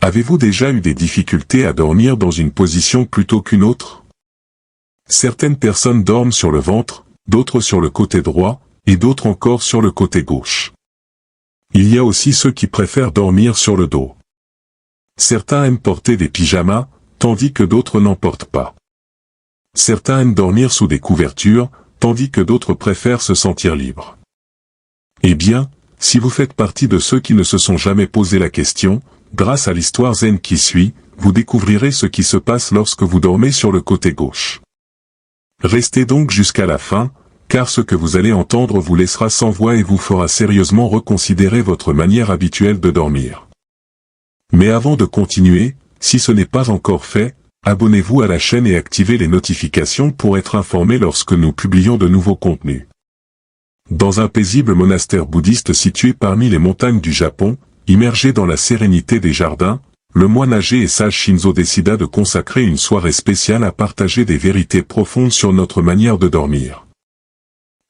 Avez-vous déjà eu des difficultés à dormir dans une position plutôt qu'une autre? Certaines personnes dorment sur le ventre, d'autres sur le côté droit, et d'autres encore sur le côté gauche. Il y a aussi ceux qui préfèrent dormir sur le dos. Certains aiment porter des pyjamas, tandis que d'autres n'en portent pas. Certains aiment dormir sous des couvertures, tandis que d'autres préfèrent se sentir libres. Eh bien, si vous faites partie de ceux qui ne se sont jamais posé la question, grâce à l'histoire zen qui suit, vous découvrirez ce qui se passe lorsque vous dormez sur le côté gauche. Restez donc jusqu'à la fin, car ce que vous allez entendre vous laissera sans voix et vous fera sérieusement reconsidérer votre manière habituelle de dormir. Mais avant de continuer, si ce n'est pas encore fait, abonnez-vous à la chaîne et activez les notifications pour être informé lorsque nous publions de nouveaux contenus. Dans un paisible monastère bouddhiste situé parmi les montagnes du Japon, immergé dans la sérénité des jardins, le moine âgé et sage Shinzo décida de consacrer une soirée spéciale à partager des vérités profondes sur notre manière de dormir.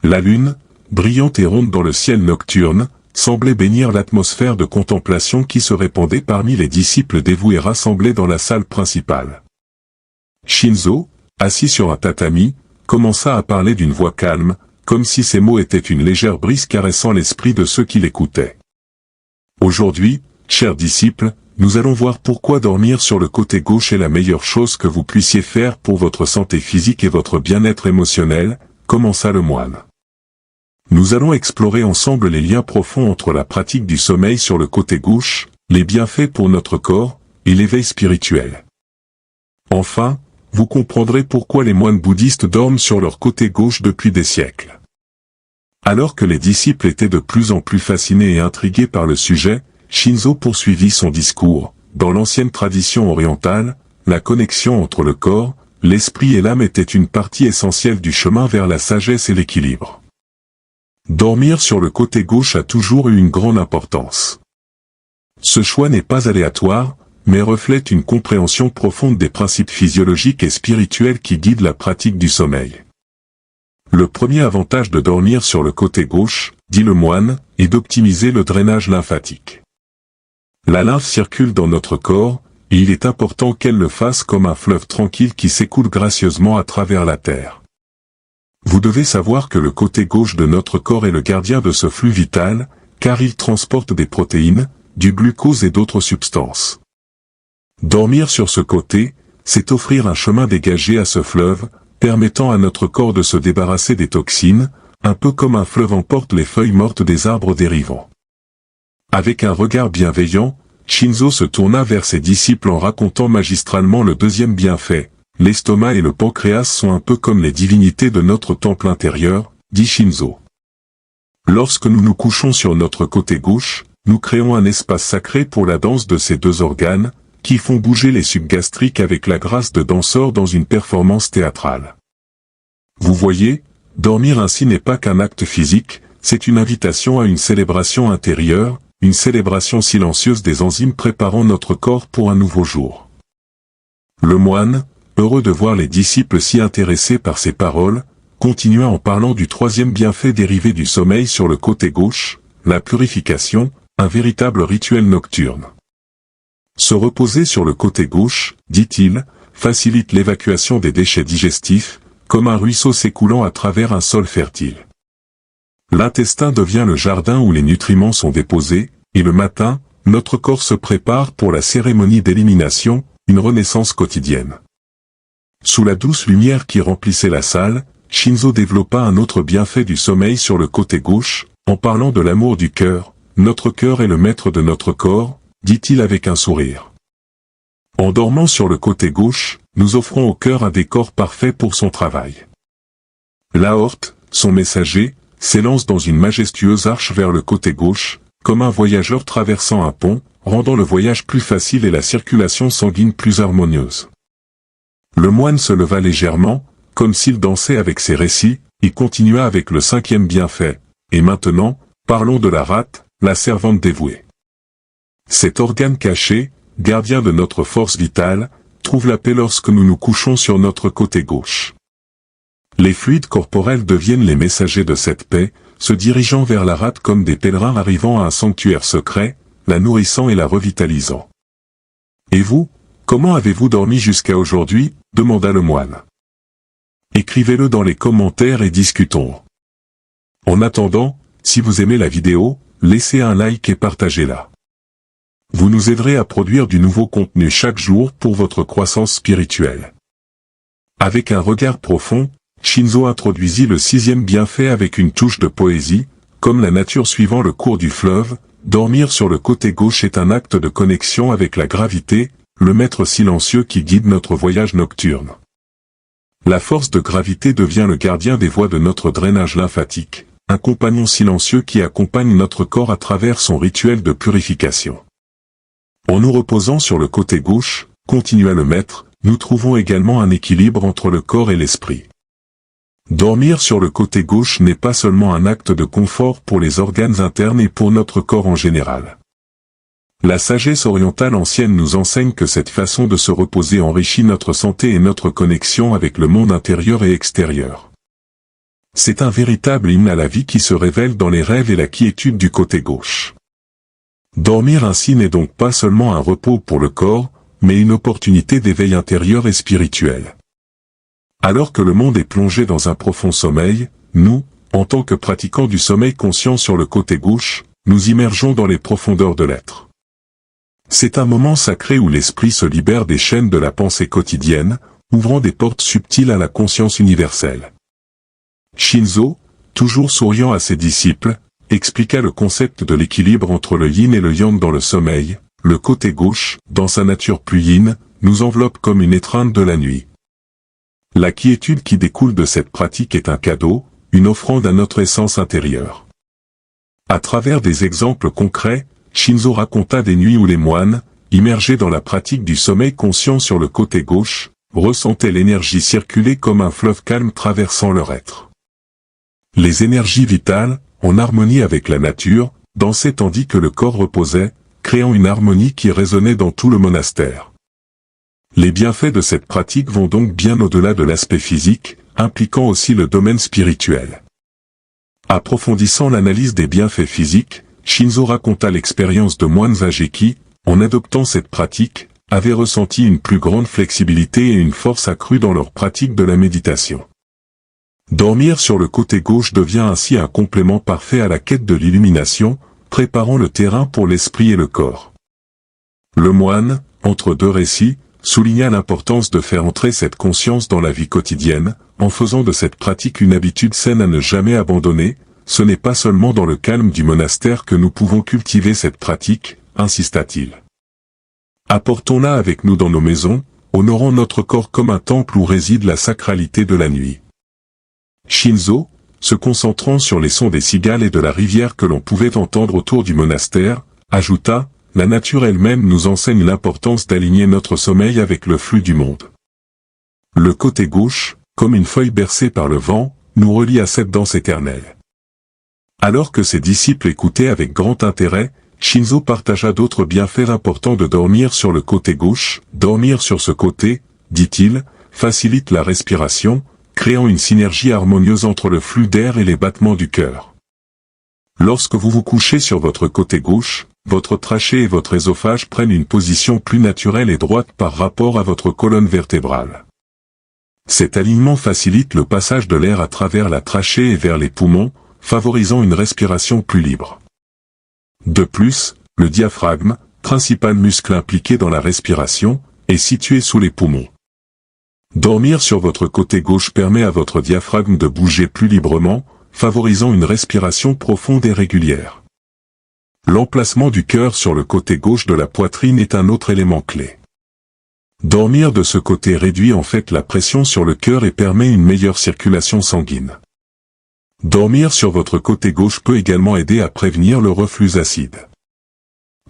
La lune, brillante et ronde dans le ciel nocturne, semblait bénir l'atmosphère de contemplation qui se répandait parmi les disciples dévoués rassemblés dans la salle principale. Shinzo, assis sur un tatami, commença à parler d'une voix calme, comme si ses mots étaient une légère brise caressant l'esprit de ceux qui l'écoutaient. Aujourd'hui, chers disciples, nous allons voir pourquoi dormir sur le côté gauche est la meilleure chose que vous puissiez faire pour votre santé physique et votre bien-être émotionnel, commença le moine. Nous allons explorer ensemble les liens profonds entre la pratique du sommeil sur le côté gauche, les bienfaits pour notre corps, et l'éveil spirituel. Enfin, vous comprendrez pourquoi les moines bouddhistes dorment sur leur côté gauche depuis des siècles. Alors que les disciples étaient de plus en plus fascinés et intrigués par le sujet, Shinzo poursuivit son discours. Dans l'ancienne tradition orientale, la connexion entre le corps, l'esprit et l'âme était une partie essentielle du chemin vers la sagesse et l'équilibre. Dormir sur le côté gauche a toujours eu une grande importance. Ce choix n'est pas aléatoire, mais reflète une compréhension profonde des principes physiologiques et spirituels qui guident la pratique du sommeil. Le premier avantage de dormir sur le côté gauche, dit le moine, est d'optimiser le drainage lymphatique. La lymphe circule dans notre corps, et il est important qu'elle le fasse comme un fleuve tranquille qui s'écoule gracieusement à travers la terre. Vous devez savoir que le côté gauche de notre corps est le gardien de ce flux vital, car il transporte des protéines, du glucose et d'autres substances. Dormir sur ce côté, c'est offrir un chemin dégagé à ce fleuve, permettant à notre corps de se débarrasser des toxines, un peu comme un fleuve emporte les feuilles mortes des arbres dérivants. Avec un regard bienveillant, Shinzo se tourna vers ses disciples en racontant magistralement le deuxième bienfait. L'estomac et le pancréas sont un peu comme les divinités de notre temple intérieur, dit Shinzo. Lorsque nous nous couchons sur notre côté gauche, nous créons un espace sacré pour la danse de ces deux organes, qui font bouger les sucs gastriques avec la grâce de danseurs dans une performance théâtrale. Vous voyez, dormir ainsi n'est pas qu'un acte physique, c'est une invitation à une célébration intérieure, une célébration silencieuse des enzymes préparant notre corps pour un nouveau jour. Le moine, heureux de voir les disciples si intéressés par ces paroles, continua en parlant du troisième bienfait dérivé du sommeil sur le côté gauche, la purification, un véritable rituel nocturne. Se reposer sur le côté gauche, dit-il, facilite l'évacuation des déchets digestifs, comme un ruisseau s'écoulant à travers un sol fertile. L'intestin devient le jardin où les nutriments sont déposés, et le matin, notre corps se prépare pour la cérémonie d'élimination, une renaissance quotidienne. Sous la douce lumière qui remplissait la salle, Shinzo développa un autre bienfait du sommeil sur le côté gauche, en parlant de l'amour du cœur. Notre cœur est le maître de notre corps, dit-il avec un sourire. En dormant sur le côté gauche, nous offrons au cœur un décor parfait pour son travail. L'aorte, son messager, s'élance dans une majestueuse arche vers le côté gauche, comme un voyageur traversant un pont, rendant le voyage plus facile et la circulation sanguine plus harmonieuse. Le moine se leva légèrement, comme s'il dansait avec ses récits, et continua avec le cinquième bienfait. Et maintenant, parlons de la rate, la servante dévouée. Cet organe caché, gardien de notre force vitale, trouve la paix lorsque nous nous couchons sur notre côté gauche. Les fluides corporels deviennent les messagers de cette paix, se dirigeant vers la rate comme des pèlerins arrivant à un sanctuaire secret, la nourrissant et la revitalisant. Et vous, comment avez-vous dormi jusqu'à aujourd'hui, demanda le moine. Écrivez-le dans les commentaires et discutons. En attendant, si vous aimez la vidéo, laissez un like et partagez-la. Vous nous aiderez à produire du nouveau contenu chaque jour pour votre croissance spirituelle. Avec un regard profond, Shinzo introduisit le 6e bienfait avec une touche de poésie, comme la nature suivant le cours du fleuve, dormir sur le côté gauche est un acte de connexion avec la gravité, le maître silencieux qui guide notre voyage nocturne. La force de gravité devient le gardien des voies de notre drainage lymphatique, un compagnon silencieux qui accompagne notre corps à travers son rituel de purification. En nous reposant sur le côté gauche, continua le maître, nous trouvons également un équilibre entre le corps et l'esprit. Dormir sur le côté gauche n'est pas seulement un acte de confort pour les organes internes et pour notre corps en général. La sagesse orientale ancienne nous enseigne que cette façon de se reposer enrichit notre santé et notre connexion avec le monde intérieur et extérieur. C'est un véritable hymne à la vie qui se révèle dans les rêves et la quiétude du côté gauche. Dormir ainsi n'est donc pas seulement un repos pour le corps, mais une opportunité d'éveil intérieur et spirituel. Alors que le monde est plongé dans un profond sommeil, nous, en tant que pratiquants du sommeil conscient sur le côté gauche, nous immergeons dans les profondeurs de l'être. C'est un moment sacré où l'esprit se libère des chaînes de la pensée quotidienne, ouvrant des portes subtiles à la conscience universelle. Shinzo, toujours souriant à ses disciples, expliqua le concept de l'équilibre entre le yin et le yang dans le sommeil. Le côté gauche, dans sa nature plus yin, nous enveloppe comme une étreinte de la nuit. La quiétude qui découle de cette pratique est un cadeau, une offrande à notre essence intérieure. À travers des exemples concrets, Shinzo raconta des nuits où les moines, immergés dans la pratique du sommeil conscient sur le côté gauche, ressentaient l'énergie circuler comme un fleuve calme traversant leur être. Les énergies vitales, en harmonie avec la nature, dansaient tandis que le corps reposait, créant une harmonie qui résonnait dans tout le monastère. Les bienfaits de cette pratique vont donc bien au-delà de l'aspect physique, impliquant aussi le domaine spirituel. Approfondissant l'analyse des bienfaits physiques, Shinzo raconta l'expérience de moines âgés qui, en adoptant cette pratique, avaient ressenti une plus grande flexibilité et une force accrue dans leur pratique de la méditation. Dormir sur le côté gauche devient ainsi un complément parfait à la quête de l'illumination, préparant le terrain pour l'esprit et le corps. Le moine, entre deux récits, souligna l'importance de faire entrer cette conscience dans la vie quotidienne, en faisant de cette pratique une habitude saine à ne jamais abandonner. Ce n'est pas seulement dans le calme du monastère que nous pouvons cultiver cette pratique, insista-t-il. Apportons-la avec nous dans nos maisons, honorant notre corps comme un temple où réside la sacralité de la nuit. Shinzo, se concentrant sur les sons des cigales et de la rivière que l'on pouvait entendre autour du monastère, ajouta: la nature elle-même nous enseigne l'importance d'aligner notre sommeil avec le flux du monde. Le côté gauche, comme une feuille bercée par le vent, nous relie à cette danse éternelle. Alors que ses disciples écoutaient avec grand intérêt, Shinzo partagea d'autres bienfaits importants de dormir sur le côté gauche. Dormir sur ce côté, dit-il, facilite la respiration, créant une synergie harmonieuse entre le flux d'air et les battements du cœur. Lorsque vous vous couchez sur votre côté gauche, votre trachée et votre œsophage prennent une position plus naturelle et droite par rapport à votre colonne vertébrale. Cet alignement facilite le passage de l'air à travers la trachée et vers les poumons, favorisant une respiration plus libre. De plus, le diaphragme, principal muscle impliqué dans la respiration, est situé sous les poumons. Dormir sur votre côté gauche permet à votre diaphragme de bouger plus librement, favorisant une respiration profonde et régulière. L'emplacement du cœur sur le côté gauche de la poitrine est un autre élément clé. Dormir de ce côté réduit en fait la pression sur le cœur et permet une meilleure circulation sanguine. Dormir sur votre côté gauche peut également aider à prévenir le reflux acide.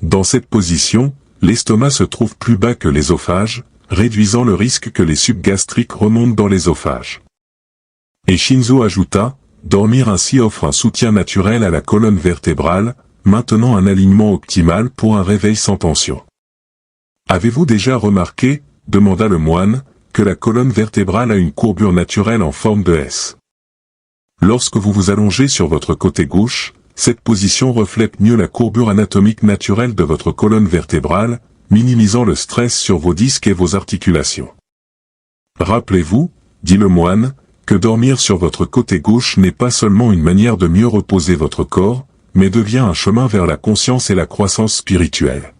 Dans cette position, l'estomac se trouve plus bas que l'œsophage, réduisant le risque que les sucs gastriques remontent dans l'œsophage. Et Shinzo ajouta, dormir ainsi offre un soutien naturel à la colonne vertébrale, maintenant un alignement optimal pour un réveil sans tension. Avez-vous déjà remarqué, demanda le moine, que la colonne vertébrale a une courbure naturelle en forme de S. Lorsque vous vous allongez sur votre côté gauche, cette position reflète mieux la courbure anatomique naturelle de votre colonne vertébrale, minimisant le stress sur vos disques et vos articulations. Rappelez-vous, dit le moine, que dormir sur votre côté gauche n'est pas seulement une manière de mieux reposer votre corps, mais devient un chemin vers la conscience et la croissance spirituelle.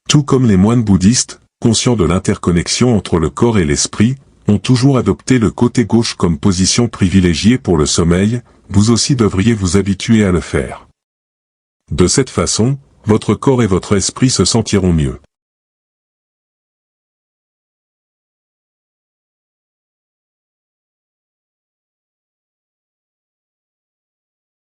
Tout comme les moines bouddhistes, conscients de l'interconnexion entre le corps et l'esprit, ont toujours adopté le côté gauche comme position privilégiée pour le sommeil, vous aussi devriez vous habituer à le faire. De cette façon, votre corps et votre esprit se sentiront mieux.